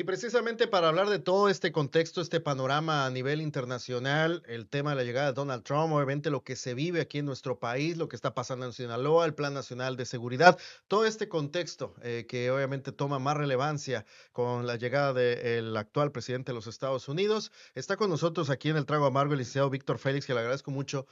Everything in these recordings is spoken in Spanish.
Y precisamente para hablar de todo este contexto, este panorama a nivel internacional, el tema de la llegada de Donald Trump, obviamente lo que se vive aquí en nuestro país, lo que está pasando en Sinaloa, el Plan Nacional de Seguridad, todo este contexto que obviamente toma más relevancia con la llegada del actual presidente de los Estados Unidos. Está con nosotros aquí en el Trago Amargo el licenciado Víctor Félix, que le agradezco mucho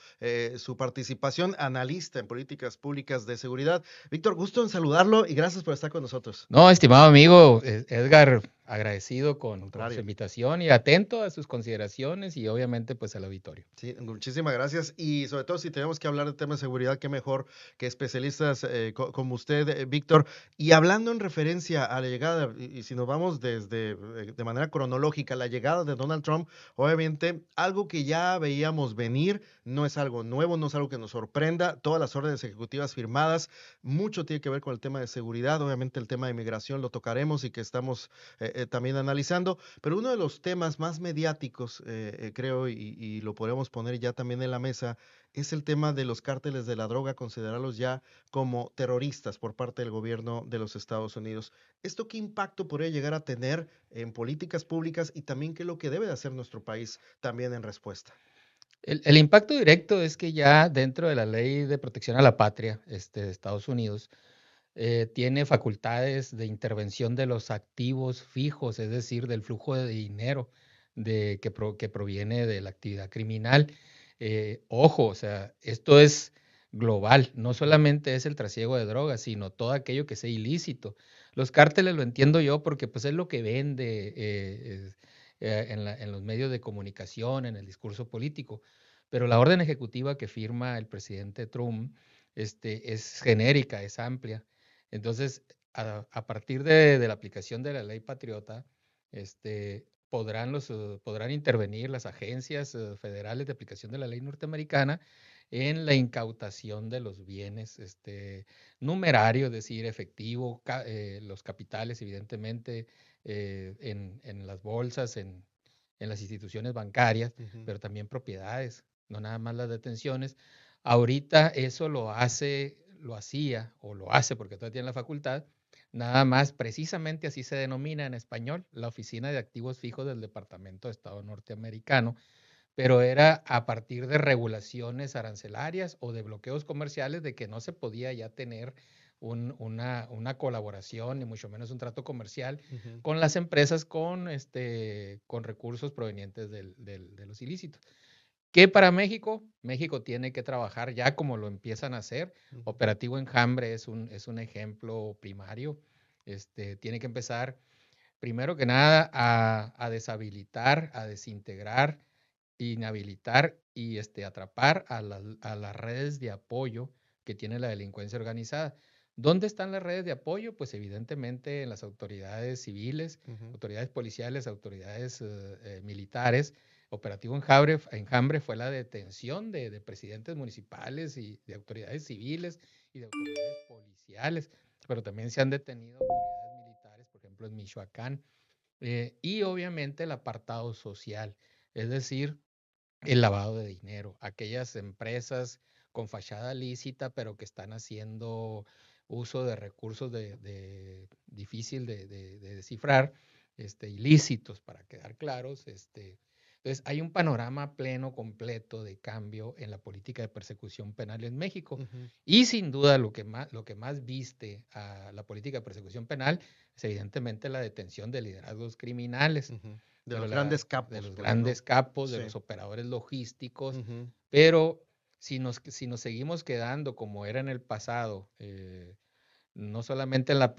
su participación, analista en políticas públicas de seguridad. Víctor, gusto en saludarlo y gracias por estar con nosotros. No, estimado amigo Edgar, agradecido Al con su contrario. invitación y atento a sus consideraciones y obviamente pues al auditorio. Sí, muchísimas gracias. Y sobre todo, si tenemos que hablar de temas de seguridad, qué mejor que especialistas como usted, Víctor. Y hablando en referencia a la llegada, y si nos vamos desde de manera cronológica, la llegada de Donald Trump, obviamente algo que ya veíamos venir, no es algo nuevo, no es algo que nos sorprenda. Todas las órdenes ejecutivas firmadas, mucho tiene que ver con el tema de seguridad. Obviamente el tema de inmigración lo tocaremos y que estamos también analizando. Pero uno de los temas más mediáticos, creo, y lo podemos poner ya también en la mesa, es el tema de los cárteles de la droga, considerarlos ya como terroristas por parte del gobierno de los Estados Unidos. ¿Esto qué impacto podría llegar a tener en políticas públicas y también qué es lo que debe de hacer nuestro país también en respuesta? El impacto directo es que ya dentro de la Ley de Protección a la Patria de Estados Unidos tiene facultades de intervención de los activos fijos, es decir, del flujo de dinero que proviene de la actividad criminal. Ojo, o sea, esto es global, no Ujú. solamente es el trasiego de drogas, sino todo aquello que sea ilícito. Los cárteles lo entiendo yo porque pues es lo que vende en los medios de comunicación, en el discurso político, pero la orden ejecutiva que firma el presidente Trump es genérica, es amplia. Entonces, a partir de la aplicación de la ley Patriota, podrán intervenir las agencias federales de aplicación de la ley norteamericana en la incautación de los bienes numerarios, es decir, efectivo, los capitales, evidentemente, en las bolsas, en las instituciones bancarias, Ujú. pero también propiedades, no nada más las detenciones. Ahorita eso lo hacía o lo hace porque todavía tiene la facultad, nada más precisamente así se denomina en español, la Oficina de Activos Fijos del Departamento de Estado norteamericano, pero era a partir de regulaciones arancelarias o de bloqueos comerciales de que no se podía ya tener una colaboración, ni mucho menos un trato comercial Ujú. con las empresas con recursos provenientes de los ilícitos. ¿Qué para México? México tiene que trabajar ya como lo empiezan a hacer. Ujú. Operativo Enjambre es un ejemplo primario. Tiene que empezar, primero que nada, a deshabilitar, a desintegrar, inhabilitar y atrapar a las redes de apoyo que tiene la delincuencia organizada. ¿Dónde están las redes de apoyo? Pues evidentemente en las autoridades civiles, Ujú. autoridades policiales, autoridades militares. Operativo Enjambre fue la detención de presidentes municipales y de autoridades civiles y de autoridades policiales, pero también se han detenido autoridades militares, por ejemplo en Michoacán, y obviamente el apartado social, es decir, el lavado de dinero, aquellas empresas con fachada lícita, pero que están haciendo uso de recursos difícil de descifrar, ilícitos, para quedar claros. Entonces, hay un panorama pleno, completo de cambio en la política de persecución penal en México. Ujú. Y sin duda lo que más viste a la política de persecución penal es evidentemente la detención de liderazgos criminales, Ujú. De de, los la- grandes de capos, los pues, ¿no? grandes capos, de Sí. los operadores logísticos, Ujú. pero si nos seguimos quedando como era en el pasado, no solamente en la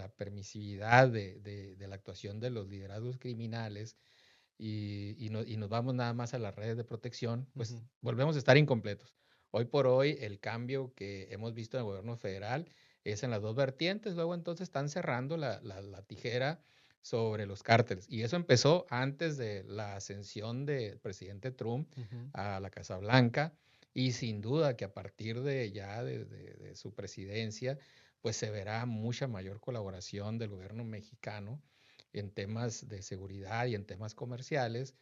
permisividad de la actuación de los liderazgos criminales y nos vamos nada más a las redes de protección, pues Ujú. volvemos a estar incompletos. Hoy por hoy, el cambio que hemos visto en el gobierno federal es en las dos vertientes. Luego entonces están cerrando la tijera sobre los cárteles. Y eso empezó antes de la ascensión del presidente Trump Ujú. a la Casa Blanca. Y sin duda que a partir de su presidencia, pues se verá mucha mayor colaboración del gobierno mexicano en temas de seguridad y en temas comerciales,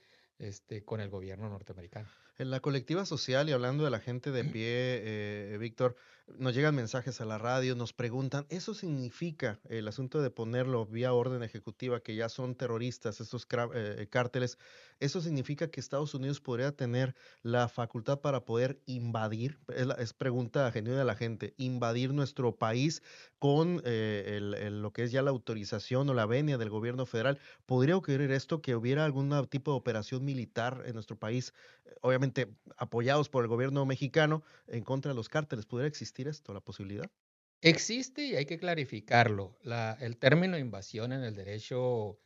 con el gobierno norteamericano. En la colectiva social y hablando de la gente de pie, Víctor, nos llegan mensajes a la radio, nos preguntan, ¿eso significa el asunto de ponerlo vía orden ejecutiva, que ya son terroristas, estos cárteles? ¿Eso significa que Estados Unidos podría tener la facultad para poder invadir? Es pregunta genuina de la gente, invadir nuestro país con lo que es ya la autorización o la venia del gobierno federal. ¿Podría ocurrir esto, que hubiera algún tipo de operación militar en nuestro país, obviamente apoyados por el gobierno mexicano, en contra de los cárteles? ¿Pudiera existir esto, la posibilidad? Existe y hay que clarificarlo. El término invasión en el derecho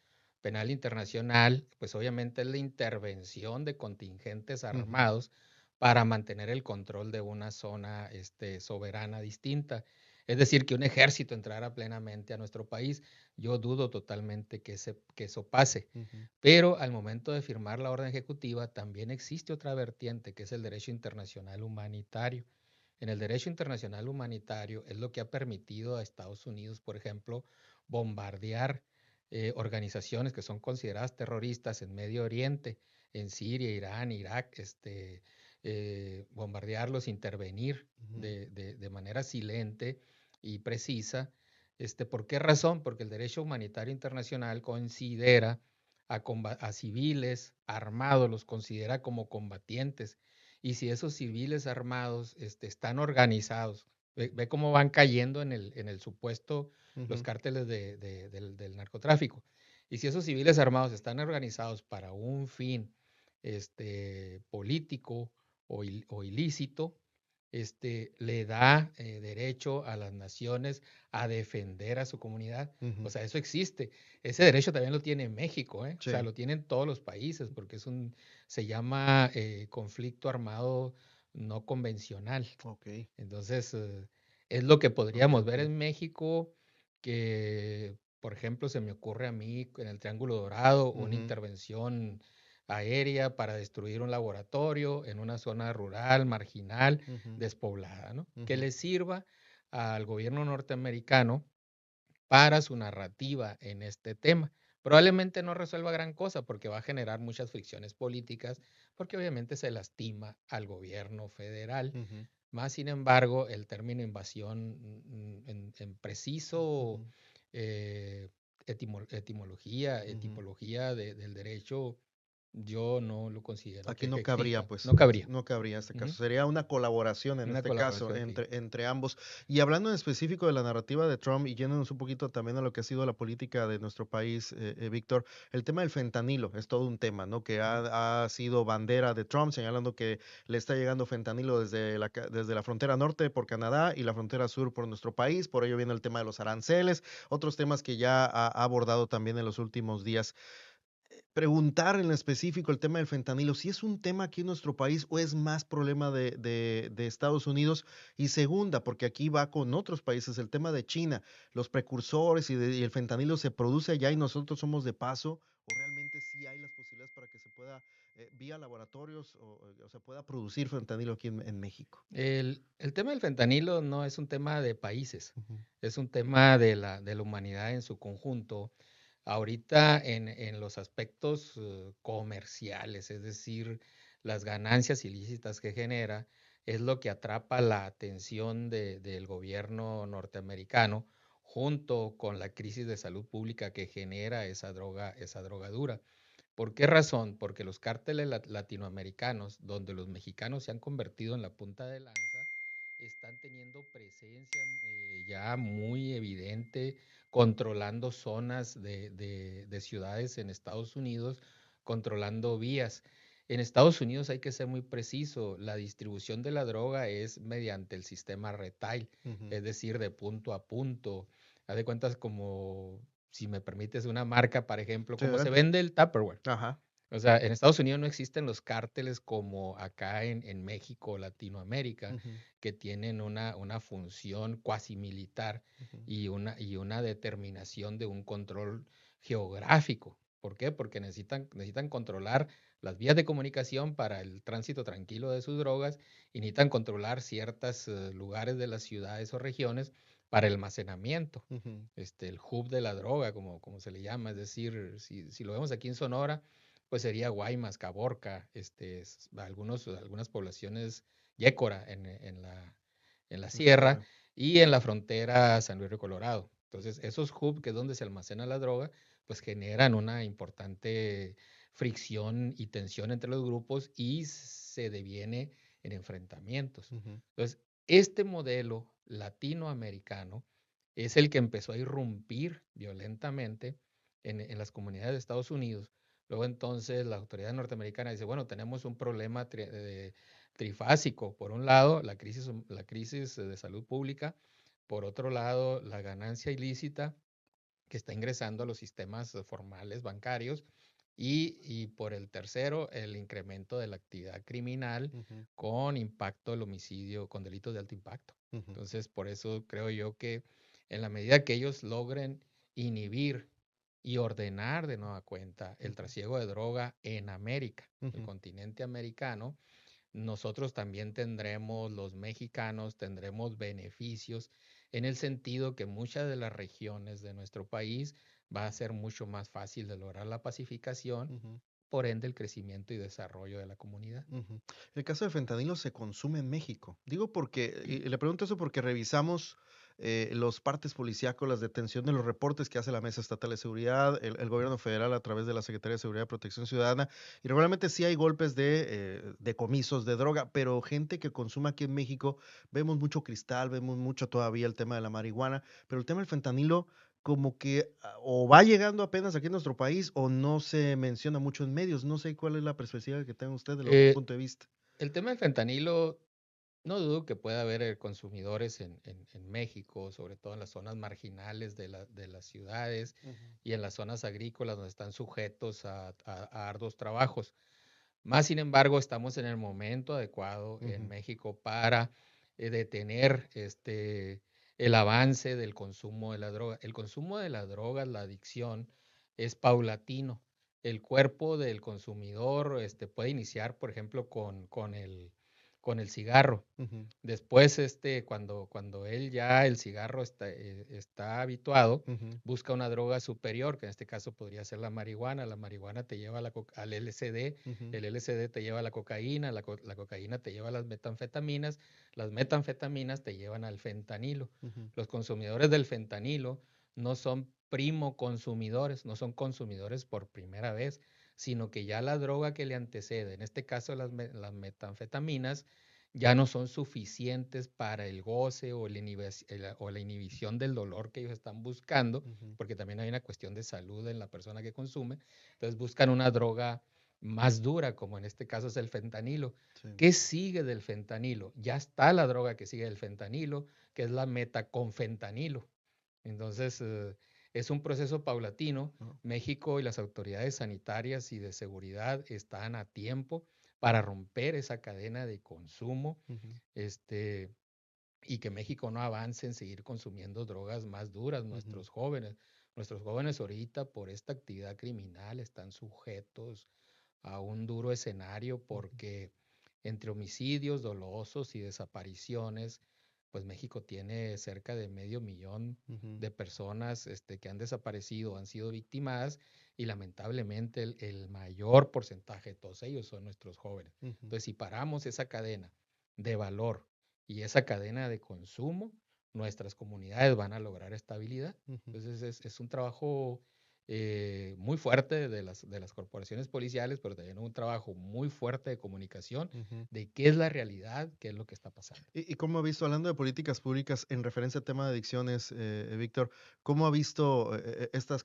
penal internacional, pues obviamente es la intervención de contingentes Ujú. armados para mantener el control de una zona soberana distinta. Es decir, que un ejército entrara plenamente a nuestro país. Yo dudo totalmente que eso pase. Ujú. Pero al momento de firmar la orden ejecutiva, también existe otra vertiente, que es el derecho internacional humanitario. En el derecho internacional humanitario es lo que ha permitido a Estados Unidos, por ejemplo, bombardear organizaciones que son consideradas terroristas en Medio Oriente, en Siria, Irán, Irak, bombardearlos, intervenir Ujú. de manera silente y precisa. ¿Por qué razón? Porque el derecho humanitario internacional considera a civiles armados, los considera como combatientes, y si esos civiles armados están organizados, ve cómo van cayendo en el supuesto los Ujú. cárteles del narcotráfico. Y si esos civiles armados están organizados para un fin político o ilícito, le da derecho a las naciones a defender a su comunidad. O Ujú. sea, eso existe. Ese derecho también lo tiene México, ¿eh? O sea, Sí. lo tienen todos los países, porque se llama conflicto armado no convencional. Ok. Entonces, es lo que Ok, podríamos ok. ver en México, que, por ejemplo, se me ocurre a mí en el Triángulo Dorado una Ujú. intervención aérea para destruir un laboratorio en una zona rural, marginal, Ujú. despoblada, ¿no? Que Ujú. le sirva al gobierno norteamericano para su narrativa en este tema. Probablemente no resuelva gran cosa porque va a generar muchas fricciones políticas, porque obviamente se lastima al gobierno federal. Ujú. Más sin embargo, el término invasión en preciso Ujú. eh, Ujú. etimología del derecho, yo no lo considero Aquí que no cabría, exista. pues, No cabría. no cabría este caso. Ujú. Sería una colaboración en Una este caso colaboración, sí. entre ambos. Y hablando en específico de la narrativa de Trump y yéndonos un poquito también a lo que ha sido la política de nuestro país, Víctor, el tema del fentanilo es todo un tema, ¿no? Que Ujú. ha sido bandera de Trump, señalando que le está llegando fentanilo desde la frontera norte por Canadá y la frontera sur por nuestro país. Por ello viene el tema de los aranceles, otros temas que ya ha abordado también en los últimos días. Preguntar en específico el tema del fentanilo, si es un tema aquí en nuestro país o es más problema de Estados Unidos. Y segunda, porque aquí va con otros países, el tema de China, los precursores y el fentanilo se produce allá y nosotros somos de paso, o realmente sí hay las posibilidades para que se pueda, vía laboratorios, o se pueda producir fentanilo aquí en México. El tema del fentanilo no es un tema de países, Ujú. es un tema de la humanidad en su conjunto. Ahorita en los aspectos comerciales, es decir, las ganancias ilícitas que genera, es lo que atrapa la atención del gobierno norteamericano, junto con la crisis de salud pública que genera esa drogadura. ¿Por qué razón? Porque los cárteles latinoamericanos, donde los mexicanos se han convertido en la punta de lanza, están teniendo presencia ya muy evidente, controlando zonas de ciudades en Estados Unidos, controlando vías. En Estados Unidos hay que ser muy preciso, la distribución de la droga es mediante el sistema retail, Ujú. es decir, de punto a punto. Haz de cuentas como, si me permites, una marca, por ejemplo, Sí, como se adelante. vende el Tupperware. Ajá. O sea, en Estados Unidos no existen los cárteles como acá en México, Latinoamérica, Ujú. que tienen una función cuasi militar Ujú. y una determinación de un control geográfico. ¿Por qué? Porque necesitan controlar las vías de comunicación para el tránsito tranquilo de sus drogas y necesitan controlar ciertos lugares de las ciudades o regiones para el almacenamiento. Ujú. El hub de la droga, como se le llama. Es decir, si lo vemos aquí en Sonora, pues sería Guaymas, Caborca, algunas poblaciones Yécora en la En Sierra sierra Leona. y en la frontera San Luis Río Colorado. Entonces, esos hubs, que es donde se almacena la droga, pues generan una importante fricción y tensión entre los grupos y se deviene en enfrentamientos. Ujú, Entonces, este modelo latinoamericano es el que empezó a irrumpir violentamente en las comunidades de Estados Unidos. Luego entonces la autoridad norteamericana dice, bueno, tenemos un problema trifásico. Por un lado, la crisis de salud pública. Por otro lado, la ganancia ilícita que está ingresando a los sistemas formales bancarios. Y por el tercero, el incremento de la actividad criminal ujú, con impacto del homicidio, con delitos de alto impacto. ujú, Entonces, por eso creo yo que en la medida que ellos logren inhibir y ordenar de nueva cuenta el ujú, trasiego de droga en América, el ujú. continente americano, nosotros también tendremos, los mexicanos, tendremos beneficios en el sentido que muchas de las regiones de nuestro país va a ser mucho más fácil de lograr la pacificación, Ujú, por ende el crecimiento y desarrollo de la comunidad. ujú. El caso de fentanilo se consume en México. Digo porque, y le pregunto eso porque revisamos los partes policíacos, las detenciones, los reportes que hace la Mesa Estatal de Seguridad, el gobierno federal a través de la Secretaría de Seguridad y Protección Ciudadana, y regularmente sí hay golpes de decomisos de droga, pero gente que consuma aquí en México, vemos mucho cristal, vemos mucho todavía el tema de la marihuana, pero el tema del fentanilo como que o va llegando apenas aquí en nuestro país o no se menciona mucho en medios. No sé cuál es la perspectiva que tenga usted de lo Eh, punto de vista. el tema del fentanilo, no dudo que pueda haber consumidores en México, sobre todo en las zonas marginales de las ciudades Ujú, y en las zonas agrícolas donde están sujetos a arduos trabajos. Más sin embargo, estamos en el momento adecuado en ujú, México para detener el avance del consumo de la droga. El consumo de la droga, la adicción, es paulatino. El cuerpo del consumidor puede iniciar, por ejemplo, con el cigarro. ujú, Después, cuando él ya el cigarro está habituado, ujú, busca una droga superior, que en este caso podría ser la marihuana. La marihuana te lleva al LSD, ujú, el LSD te lleva a la cocaína, la cocaína te lleva a las metanfetaminas te llevan al fentanilo. ujú, Los consumidores del fentanilo no son primo consumidores, no son consumidores por primera vez, sino que ya la droga que le antecede, en este caso las metanfetaminas, ya no son suficientes para el goce o la inhibición del dolor que ellos están buscando, ujú. porque también hay una cuestión de salud en la persona que consume. Entonces buscan una droga más dura, como en este caso es el fentanilo. Sí. ¿Qué sigue del fentanilo? Ya está la droga que sigue del fentanilo, que es la metaconfentanilo. Entonces, es un proceso paulatino. ¿No? México y las autoridades sanitarias y de seguridad están a tiempo para romper esa cadena de consumo, Ujú, este, y que México no avance en seguir consumiendo drogas más duras. ujú, Nuestros jóvenes ahorita por esta actividad criminal están sujetos a un duro escenario ujú, porque entre homicidios dolosos y desapariciones, pues México tiene cerca de 500,000 ujú, de personas que han desaparecido, han sido victimadas y lamentablemente el mayor porcentaje de todos ellos son nuestros jóvenes. ujú, Entonces, si paramos esa cadena de valor y esa cadena de consumo, nuestras comunidades van a lograr estabilidad. ujú, Entonces, es un trabajo muy fuerte de las corporaciones policiales, pero también un trabajo muy fuerte de comunicación ujú. de qué es la realidad, qué es lo que está pasando. ¿Y cómo ha visto, hablando de políticas públicas en referencia al tema de adicciones, Víctor, cómo ha visto esta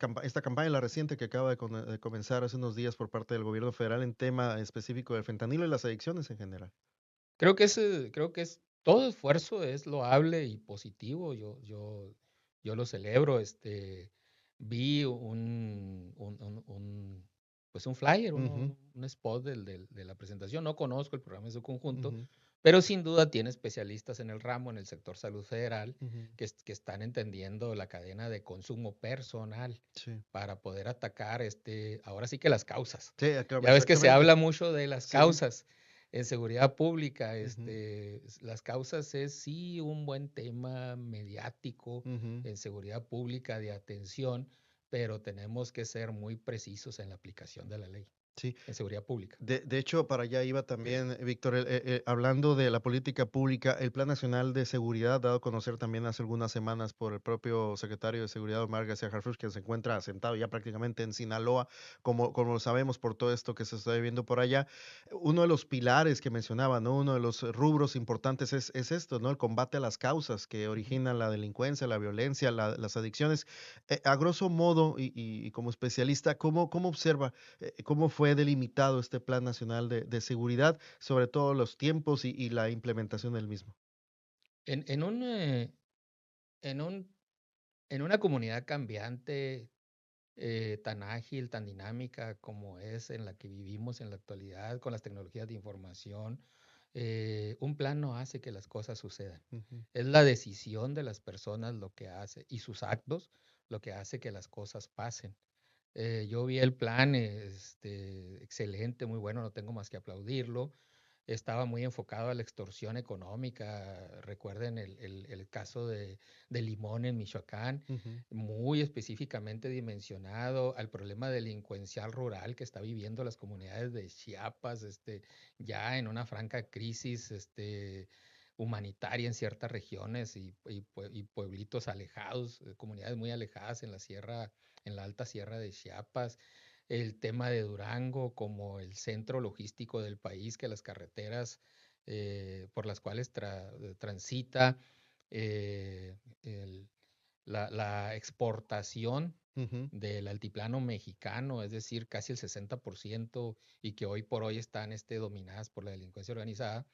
campaña, la reciente que acaba de comenzar hace unos días por parte del gobierno federal en tema específico del fentanilo y las adicciones en general? Creo que todo esfuerzo es loable y positivo. Yo lo celebro. Vi pues un flyer, Ujú, un spot de la presentación. No conozco el programa en su conjunto, ujú, pero sin duda tiene especialistas en el ramo, en el sector salud federal, ujú. que están entendiendo la cadena de consumo personal Sí. para poder atacar ahora sí que las causas. Sí, claro, Ya ves que se exactamente. habla mucho de las Sí. causas en seguridad pública. Ujú, Las causas es sí un buen tema mediático ujú. en seguridad pública de atención, pero tenemos que ser muy precisos en la aplicación de la ley. Sí. en seguridad pública. De hecho, para allá iba también, Víctor, hablando de la política pública, el Plan Nacional de Seguridad, dado a conocer también hace algunas semanas por el propio secretario de Seguridad, Omar García Harfuch, que se encuentra asentado ya prácticamente en Sinaloa, como lo sabemos por todo esto que se está viviendo por allá. Uno de los pilares que mencionaba, ¿no? Uno de los rubros importantes es esto, ¿no? El combate a las causas que Ujú. originan la delincuencia, la violencia, las adicciones. A grosso modo, y como especialista, ¿cómo observa cómo fue delimitado este Plan Nacional de Seguridad, sobre todo los tiempos y la implementación del mismo? En, en un, eh, en un, en una comunidad cambiante, tan ágil, tan dinámica como es en la que vivimos en la actualidad, con las tecnologías de información, un plan no hace que las cosas sucedan. Ujú, Es la decisión de las personas lo que hace y sus actos lo que hace que las cosas pasen. Yo vi el plan, excelente, muy bueno, no tengo más que aplaudirlo. Estaba muy enfocado a la extorsión económica. Recuerden el caso de Limón en Michoacán, ujú, muy específicamente dimensionado al problema delincuencial rural que está viviendo las comunidades de Chiapas, ya en una franca crisis, humanitaria en ciertas regiones y pueblitos alejados, comunidades muy alejadas en la sierra, en la alta sierra de Chiapas. El tema de Durango como el centro logístico del país, que las carreteras por las cuales transita eh, el- la exportación ujú. del altiplano mexicano, es decir, casi el 60%, y que hoy por hoy están dominadas por la delincuencia organizada.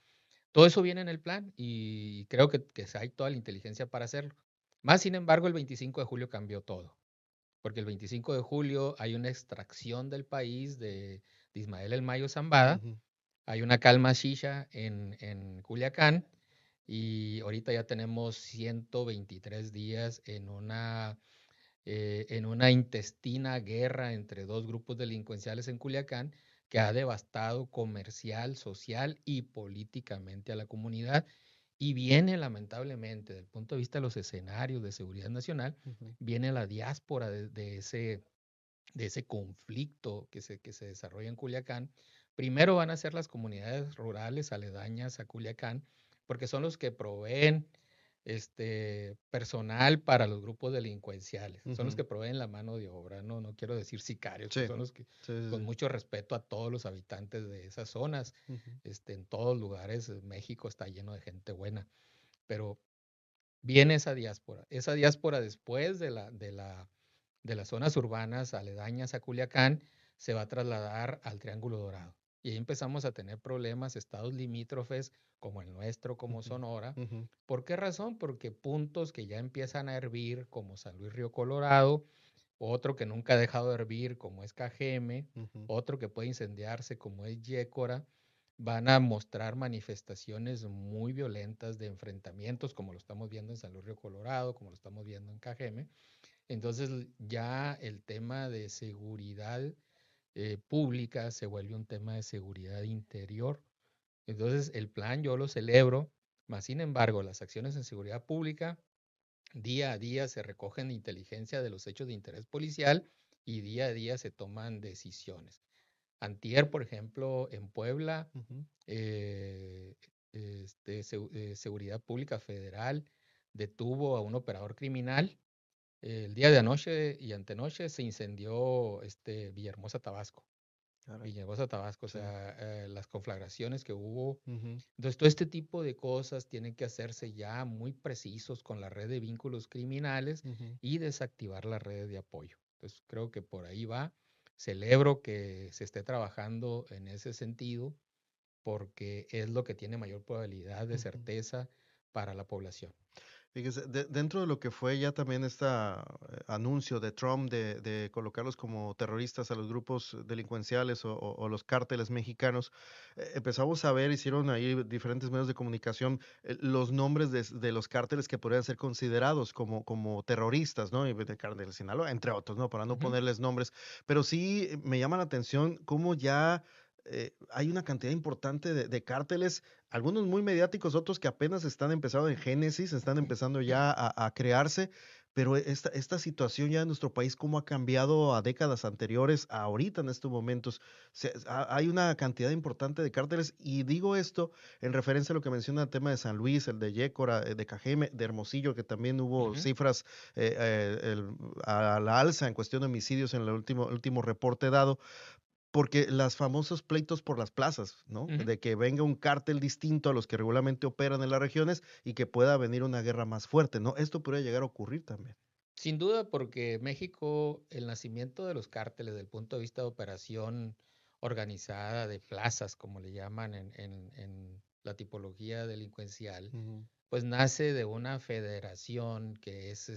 Todo eso viene en el plan y creo que hay toda la inteligencia para hacerlo. Más sin embargo, el 25 de julio cambió todo, porque el 25 de julio hay una extracción del país de Ismael El Mayo Zambada, Ujú, hay una calma shisha en Culiacán y ahorita ya tenemos 123 días en una intestina guerra entre dos grupos delincuenciales en Culiacán que ha devastado comercial, social y políticamente a la comunidad. Y viene lamentablemente, desde el punto de vista de los escenarios de seguridad nacional, ujú, viene la diáspora de ese conflicto que se desarrolla en Culiacán. Primero van a ser las comunidades rurales aledañas a Culiacán, porque son los que proveen personal para los grupos delincuenciales, son los ujú. que proveen la mano de obra, no quiero decir sicarios, pero Sí, son los que, sí, sí, con sí. mucho respeto a todos los habitantes de esas zonas, Ujú, en todos lugares, México está lleno de gente buena, pero viene esa diáspora después de las zonas urbanas aledañas a Culiacán, se va a trasladar al Triángulo Dorado. Y ahí empezamos a tener problemas, estados limítrofes como el nuestro, como ujú, Sonora. ujú, ¿Por qué razón? Porque puntos que ya empiezan a hervir, como San Luis Río Colorado, otro que nunca ha dejado de hervir, como es Cajeme, ujú, otro que puede incendiarse, como es Yécora, van a mostrar manifestaciones muy violentas de enfrentamientos, como lo estamos viendo en San Luis Río Colorado, como lo estamos viendo en Cajeme. Entonces ya el tema de seguridad pública se vuelve un tema de seguridad interior. Entonces el plan yo lo celebro, mas sin embargo las acciones en seguridad pública día a día se recogen inteligencia de los hechos de interés policial y día a día se toman decisiones. Antier, por ejemplo, en Puebla, ujú. eh, Seguridad Pública Federal detuvo a un operador criminal. El día de anoche y antenoche se incendió Villahermosa, Tabasco. Caray, Villahermosa, Tabasco, o sí. sea, las conflagraciones que hubo. Ujú, Entonces, todo este tipo de cosas tienen que hacerse ya muy precisos con la red de vínculos criminales ujú. y desactivar las redes de apoyo. Entonces, creo que por ahí va. Celebro que se esté trabajando en ese sentido porque es lo que tiene mayor probabilidad de Ujú. certeza para la población. Fíjese, dentro de lo que fue ya también este anuncio de Trump de colocarlos como terroristas a los grupos delincuenciales o los cárteles mexicanos, empezamos a ver, hicieron ahí diferentes medios de comunicación los nombres de los cárteles que podrían ser considerados como terroristas, ¿no? Y de cártel de Sinaloa, entre otros, ¿no? Para no Ujú. ponerles nombres. Pero sí me llama la atención cómo ya hay una cantidad importante de cárteles, algunos muy mediáticos, otros que apenas están empezando en génesis, están empezando ya a crearse, pero esta situación ya en nuestro país, cómo ha cambiado a décadas anteriores, a ahorita en estos momentos, hay una cantidad importante de cárteles, y digo esto en referencia a lo que menciona el tema de San Luis, el de Yécora, de Cajeme, de Hermosillo, que también hubo Ujú. cifras a la alza en cuestión de homicidios en el último reporte dado, porque las famosos pleitos por las plazas, ¿no? Ujú. De que venga un cártel distinto a los que regularmente operan en las regiones y que pueda venir una guerra más fuerte, ¿no? Esto podría llegar a ocurrir también. Sin duda, porque México, el nacimiento de los cárteles, desde el punto de vista de operación organizada de plazas, como le llaman en la tipología delincuencial, Ujú, pues nace de una federación que es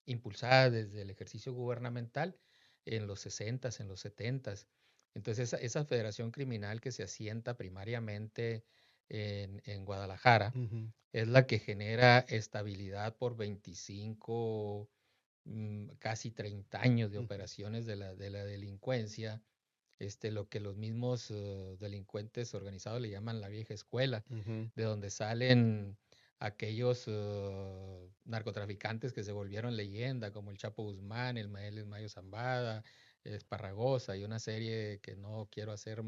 impulsada desde el ejercicio gubernamental en los 60s, en los 70s. Entonces, esa federación criminal que se asienta primariamente en Guadalajara ujú, es la que genera estabilidad por 25, casi 30 años de ujú, operaciones de la delincuencia, lo que los mismos delincuentes organizados le llaman la vieja escuela, ujú, de donde salen aquellos narcotraficantes que se volvieron leyenda, como el Chapo Guzmán, el Mayo Zambada, Esparragosa y una serie que no quiero hacer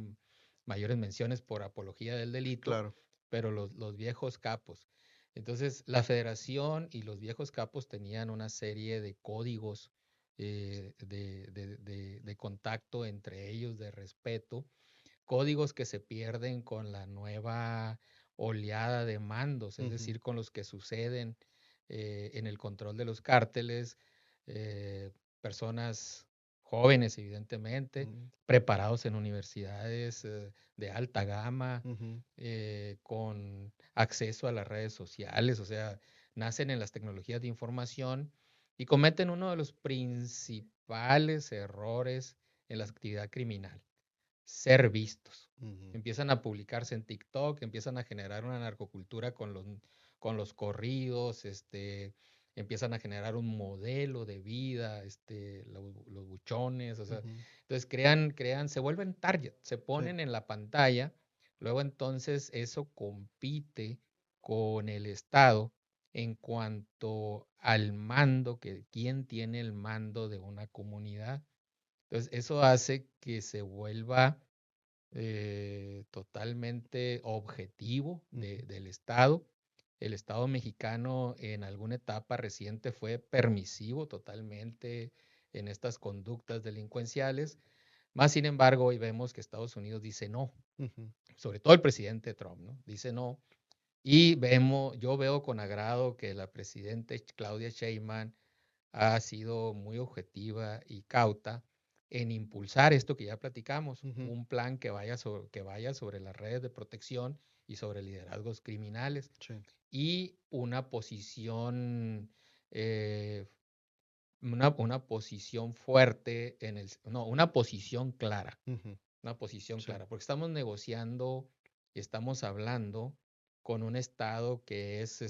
mayores menciones por apología del delito, claro. pero los viejos capos. Entonces, la federación y los viejos capos tenían una serie de códigos de contacto entre ellos, de respeto, códigos que se pierden con la nueva oleada de mandos, es Ujú, decir, con los que suceden en el control de los cárteles, eh, personas jóvenes, evidentemente, ujú, preparados en universidades de alta gama, ujú, con acceso a las redes sociales, o sea, nacen en las tecnologías de información y cometen uno de los principales errores en la actividad criminal: ser vistos. ujú, Empiezan a publicarse en TikTok, empiezan a generar una narcocultura con los corridos, empiezan a generar un modelo de vida, los buchones, o sea, ujú, entonces crean, se vuelven target, se sí, ponen en la pantalla, luego entonces eso compite con el Estado en cuanto al mando, que quién tiene el mando de una comunidad. Entonces, eso hace que se vuelva totalmente objetivo ujú, del Estado. El Estado mexicano en alguna etapa reciente fue permisivo totalmente en estas conductas delincuenciales, más sin embargo hoy vemos que Estados Unidos dice no, ujú, sobre todo el presidente Trump, ¿no? Dice no, y yo veo con agrado que la presidenta Claudia Sheinbaum ha sido muy objetiva y cauta en impulsar esto que ya platicamos, ujú, un plan que vaya sobre las redes de protección y sobre liderazgos criminales, sí, y una posición, eh, una posición fuerte no, ujú, una posición sí, clara, porque estamos negociando y estamos hablando con un estado que es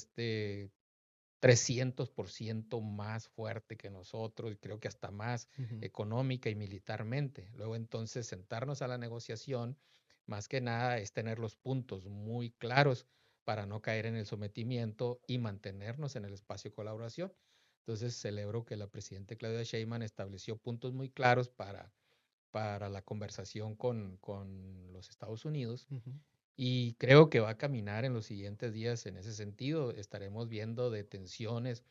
300% más fuerte que nosotros, y creo que hasta más ujú, económica y militarmente. Luego entonces sentarnos a la negociación, más que nada es tener los puntos muy claros para no caer en el sometimiento y mantenernos en el espacio de colaboración. Entonces celebro que la presidenta Claudia Sheinbaum estableció puntos muy claros para la conversación con los Estados Unidos, ujú, y creo que va a caminar en los siguientes días en ese sentido. Estaremos viendo detenciones,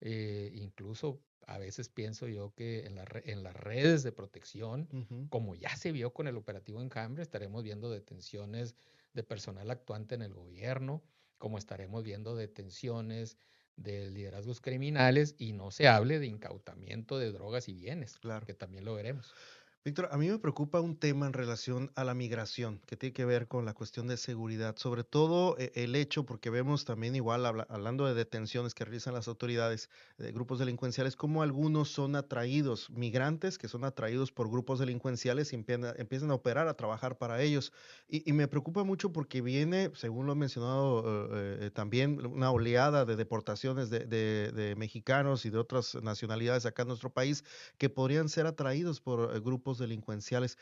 incluso a veces pienso yo que en las redes de protección, ujú, como ya se vio con el operativo Enjambre, estaremos viendo detenciones de personal actuante en el gobierno, como estaremos viendo detenciones de liderazgos criminales, y no se hable de incautamiento de drogas y bienes, claro. que también lo veremos. Víctor, a mí me preocupa un tema en relación a la migración, que tiene que ver con la cuestión de seguridad, sobre todo el hecho, porque vemos también igual, hablando de detenciones que realizan las autoridades de grupos delincuenciales, como algunos son atraídos, migrantes que son atraídos por grupos delincuenciales y empiezan a operar, a trabajar para ellos. Y me preocupa mucho porque viene, según lo he mencionado también, una oleada de deportaciones de mexicanos y de otras nacionalidades acá en nuestro país que podrían ser atraídos por grupos grupos delincuenciales.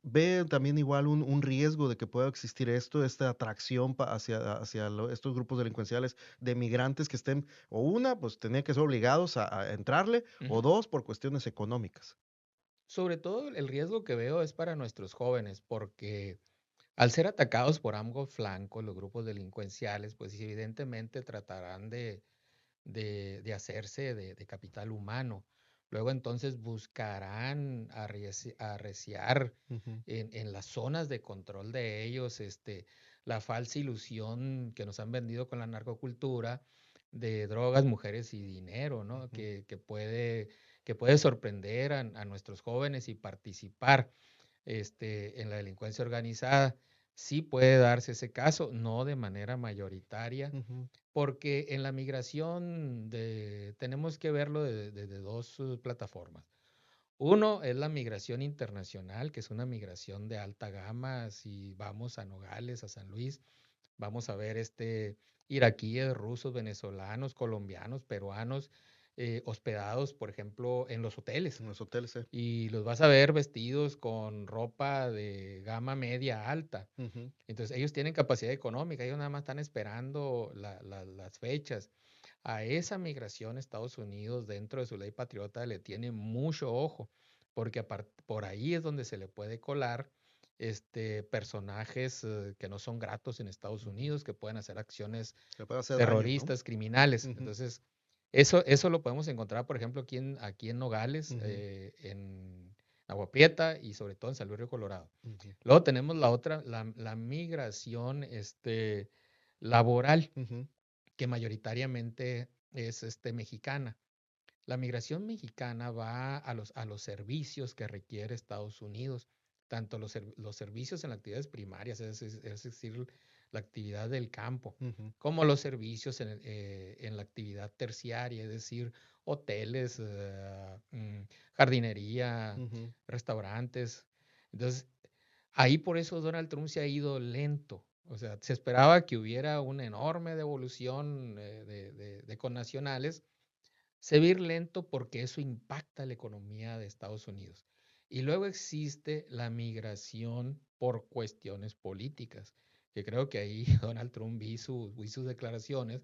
¿Ve también igual un riesgo de que pueda existir esto, esta atracción hacia estos grupos delincuenciales de migrantes que estén, o una, pues tenían que ser obligados a entrarle, o Ujú. dos, por cuestiones económicas? Sobre todo el riesgo que veo es para nuestros jóvenes, porque al ser atacados por ambos flancos, los grupos delincuenciales, pues evidentemente tratarán de hacerse de capital humano. Luego entonces buscarán arreciar Ujú, en las zonas de control de ellos, la falsa ilusión que nos han vendido con la narcocultura de drogas, mujeres y dinero, ¿no? ujú, Que puede sorprender a nuestros jóvenes y participar en la delincuencia organizada. Sí puede darse ese caso, no de manera mayoritaria, ujú, porque en la migración tenemos que verlo desde dos plataformas. Uno es la migración internacional, que es una migración de alta gama. Si vamos a Nogales, a San Luis, vamos a ver iraquíes, rusos, venezolanos, colombianos, peruanos, hospedados, por ejemplo, en los hoteles. en los hoteles, Y los vas a ver vestidos con ropa de gama media alta. ujú, Entonces, ellos tienen capacidad económica, ellos nada más están esperando las fechas. A esa migración Estados Unidos, dentro de su ley patriota, le tiene mucho ojo, porque por ahí es donde se le puede colar personajes que no son gratos en Estados ujú. Unidos, que pueden hacer acciones Le puede hacer daño, ¿no? terroristas, criminales. Ujú, Entonces, eso lo podemos encontrar, por ejemplo, aquí en Nogales, ujú, en Agua Prieta y sobre todo en San Luis Río Colorado. ujú, Luego tenemos la otra, la migración laboral, ujú, que mayoritariamente es mexicana. La migración mexicana va a los servicios que requiere Estados Unidos, tanto los servicios en las actividades primarias, es decir, la actividad del campo, ujú, como los servicios en la actividad terciaria, es decir, hoteles, jardinería, ujú, restaurantes. Entonces, ahí por eso Donald Trump se ha ido lento. O sea, se esperaba que hubiera una enorme devolución de connacionales. Se va a ir lento porque eso impacta la economía de Estados Unidos. Y luego existe la migración por cuestiones políticas, que creo que ahí Donald Trump vi sus declaraciones.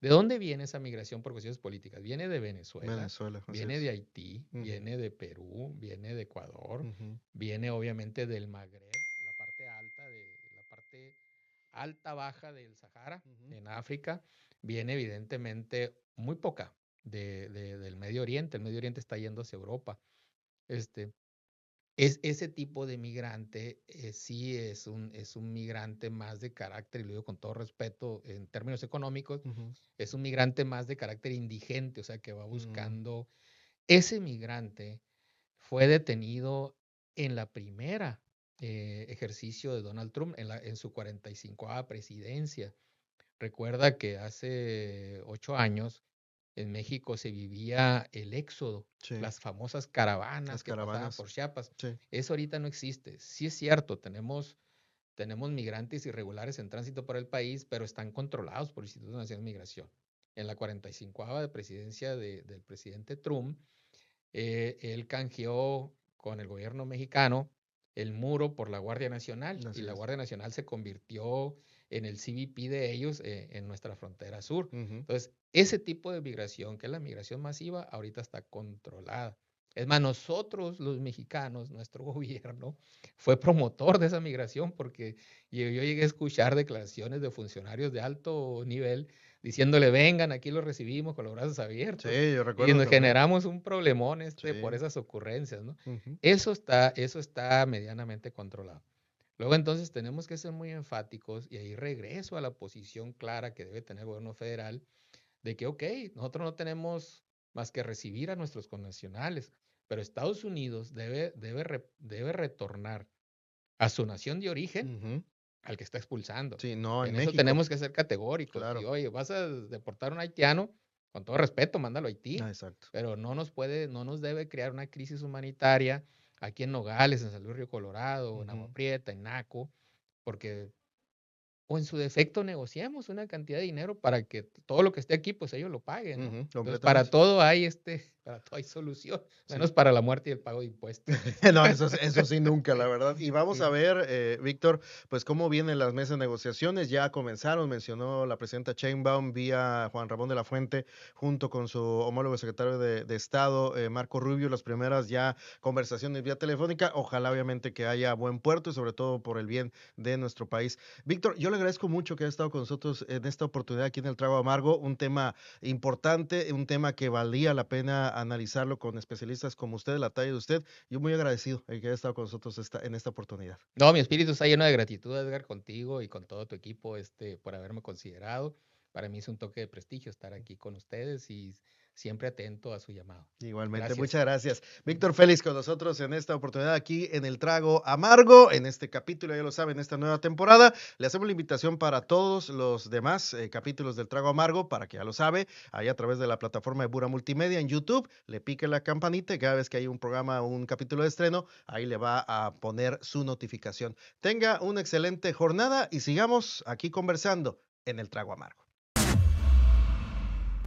¿De dónde viene esa migración por cuestiones políticas? Viene de Venezuela, Venezuela, así viene de es. Haití, Ujú, viene de Perú, viene de Ecuador, ujú, viene obviamente del Magreb, la parte baja del Sahara, ujú, en África, viene evidentemente muy poca del Medio Oriente. El Medio Oriente está yendo hacia Europa. Este, ese tipo de migrante sí es un migrante más de carácter, y lo digo con todo respeto en términos económicos, ujú, es un migrante más de carácter indigente, o sea, que va mm, buscando. Ese migrante fue detenido en la primera ejercicio de Donald Trump, en su 45ª presidencia. Recuerda que hace 8 años en México se vivía el éxodo, sí, las famosas caravanas las que pasaban caravanas, por Chiapas. sí. Eso ahorita no existe. Sí es cierto, tenemos migrantes irregulares en tránsito por el país, pero están controlados por el Instituto Nacional de Migración. En la 45ª de presidencia del presidente Trump, él canjeó con el gobierno mexicano el muro por la Guardia Nacional, y Así la es. Guardia Nacional se convirtió en el CBP de ellos en nuestra frontera sur. Ujú, Entonces, ese tipo de migración, que es la migración masiva, ahorita está controlada. Es más, nosotros los mexicanos, nuestro gobierno, fue promotor de esa migración, porque yo llegué a escuchar declaraciones de funcionarios de alto nivel diciéndole: vengan, aquí los recibimos con los brazos abiertos. sí, yo Y recuerdo nos también. generamos un problemón por Sí, esas ocurrencias, ¿no? ujú, Eso está medianamente controlado. Luego entonces tenemos que ser muy enfáticos, y ahí regreso a la posición clara que debe tener el gobierno federal, de que, ok, nosotros no tenemos más que recibir a nuestros connacionales, pero Estados Unidos debe retornar a su nación de origen ujú. al que está expulsando. Sí, no, en En eso México, tenemos que ser categóricos. Y claro. oye, vas a deportar a un haitiano, con todo respeto, mándalo a Ah, Haití, exacto. pero no nos debe crear una crisis humanitaria aquí en Nogales, en San Luis Río Colorado, en Agua Ujú, Prieta, en Naco, porque o en su defecto negociamos una cantidad de dinero para que todo lo que esté aquí, pues ellos lo paguen, ¿no? Entonces, para Completamente. todo hay para todo hay solución, Sí. menos para la muerte y el pago de impuestos. No, eso sí nunca, la verdad. Y vamos a Sí. ver, Víctor, pues cómo vienen las mesas de negociaciones. Ya comenzaron, mencionó la presidenta Sheinbaum vía Juan Ramón de la Fuente, junto con su homólogo secretario de Estado, Marco Rubio, las primeras ya conversaciones vía telefónica. Ojalá, obviamente, que haya buen puerto y sobre todo por el bien de nuestro país. Víctor, yo le agradezco mucho que haya estado con nosotros en esta oportunidad aquí en el Trago Amargo, un tema importante, un tema que valía la pena analizarlo con especialistas como usted, la talla de usted. Yo muy agradecido de que haya estado con nosotros en esta oportunidad. No, mi espíritu está lleno de gratitud, Edgar, contigo y con todo tu equipo, por haberme considerado. Para mí es un toque de prestigio estar aquí con ustedes y siempre atento a su llamado. Igualmente, Gracias. muchas gracias. Víctor Félix con nosotros en esta oportunidad aquí en el Trago Amargo, en este capítulo, ya lo saben, esta nueva temporada. Le hacemos la invitación para todos los demás capítulos del Trago Amargo, para que ya lo sabe, ahí a través de la plataforma de Bura Multimedia en YouTube, le pique la campanita y cada vez que hay un programa o un capítulo de estreno, ahí le va a poner su notificación. Tenga una excelente jornada y sigamos aquí conversando en el Trago Amargo.